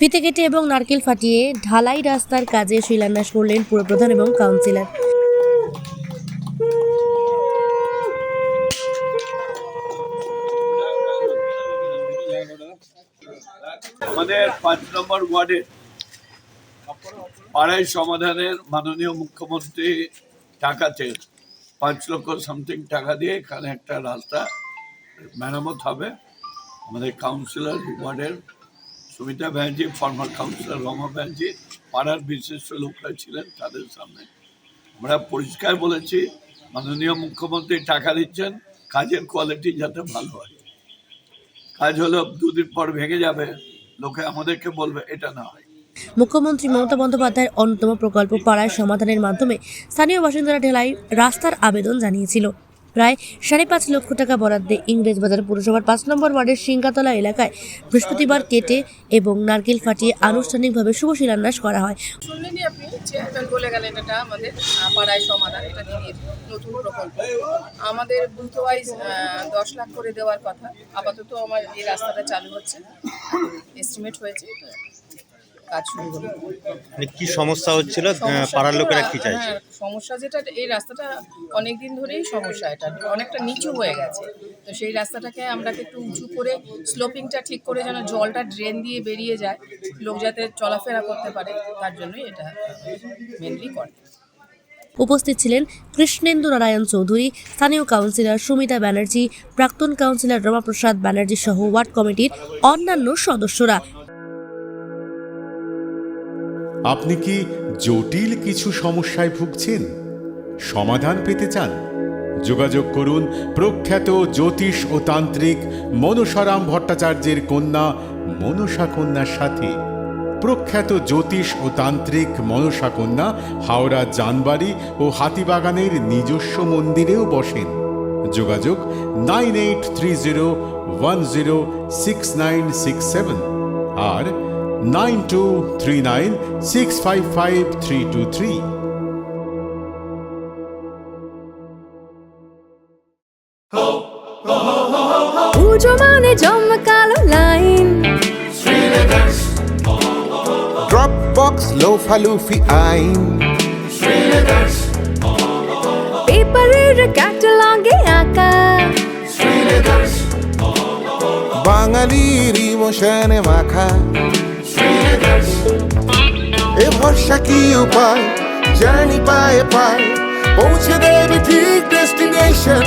ফিতে কেটে এবং নারকেল ফাটিয়ে ঢালাই রাস্তার কাজে শিলান্যাস করলেন পুরপ্রধান এবং কাউন্সিলর। আমাদের ৫ নম্বর ওয়ার্ডে পাড়ায় সমাধানের মাননীয় মুখ্যমন্ত্রী টাকাতে ৫ লক্ষ সামথিং টাকা দিয়ে এখানে একটা রাস্তা মেরামত হবে। আমাদের কাউন্সিলর ওয়ার্ডের সুমিতা ব্যানার্জি, ফর্মার কাউন্সিলর রমা ব্যানার্জি, পাড়ার বিশিষ্ট লোকরা ছিলেন, তাদের সামনে আমরা পরিষ্কার বলেছি মাননীয় মুখ্যমন্ত্রী টাকা দিচ্ছেন, কাজের কোয়ালিটি যাতে ভালো হয়। কাজ হলো 2 দিন পর ভেঙে যাবে, লোকে আমাদেরকে বলবে, এটা না হয়। মুখ্যমন্ত্রী মমতা বন্দ্যোপাধ্যায়ের অন্যতম প্রকল্প পাড়ায় সমাধানের মাধ্যমে স্থানীয় বাসিন্দারা ঢালাই রাস্তার আবেদন জানিয়েছিল। প্রায় 5.5 লক্ষ টাকা বরাদ্দে ইংরেজবাজার পুরসভার 5 নম্বর ওয়ার্ডের সিংগাতলা এলাকায় বৃহস্পতিবার কেটে এবং নারকেল ফাটিয়ে আনুষ্ঠানিকভাবে শুভ শিলান্যাস করা হয়। শুনলেনি আপনি, চেয়ারম্যান বলে গেলেন এটা আমাদের পাড়ায় সমাধান, এটা দিদির নতুন প্রকল্প। আমাদের বুথ ওয়াইজ 10 লাখ করে দেওয়ার কথা। আপাতত আমার এই রাস্তাটা চালু হচ্ছে, এস্টিমেট হয়েছে, কাজ শুরু হলো। কি সমস্যা হচ্ছিল, পাড়ার লোকেরা কি চাইছে? সমস্যা যেটা, এই রাস্তাটা অনেক দিন ধরেই সমস্যা, এটা অনেকটা নিচু হয়ে গেছে। তো সেই রাস্তাটাকে আমরা একটু উঁচু করে স্লোপিংটা ঠিক করে যেন জলটা ড্রেন দিয়ে বেরিয়ে যায়, লোক যাতে চলাফেরা করতে পারে, তার জন্যই এটা মেনলি করে। উপস্থিত ছিলেন কৃষ্ণেন্দু নারায়ণ চৌধুরী, স্থানীয় কাউন্সিলর সুমিতা ব্যানার্জি, প্রাক্তন কাউন্সিলর রমাপ্রসাদ ব্যানার্জি সহ ওয়ার্ড কমিটির অন্যান্য সদস্যরা। আপনি কি জটিল কিছু সমস্যায় ভুগছেন? সমাধান পেতে চান? যোগাযোগ করুন প্রখ্যাত জ্যোতিষ ও তান্ত্রিক মনসারাম ভট্টাচার্যের কন্যা মনসা কন্যার সাথে। প্রখ্যাত জ্যোতিষ ও তান্ত্রিক মনসা কন্যা হাওড়া জানবাড়ি ও হাতিবাগানের নিজস্ব মন্দিরেও বসেন। যোগাযোগ 9830106967 আর 9239655323। পুজো মানে জমকালো লাইন, ড্রপ বক্স লোফা লুফি আইন, পেপারের ক্যাটালগে আঁকা, বাঙালির ইমোশনে মাখা। এ ভরসা কি উপায়, জার্নি পায়ে পায় পৌঁছে দেবে ঠিক ডেস্টিনেশন।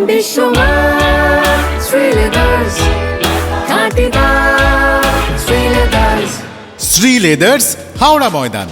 বিশ্বমান শ্রীলেদার্স, খাঁটি দাম শ্রীলেদার্স। শ্রী লেদার্স, হাওড়া ময়দান।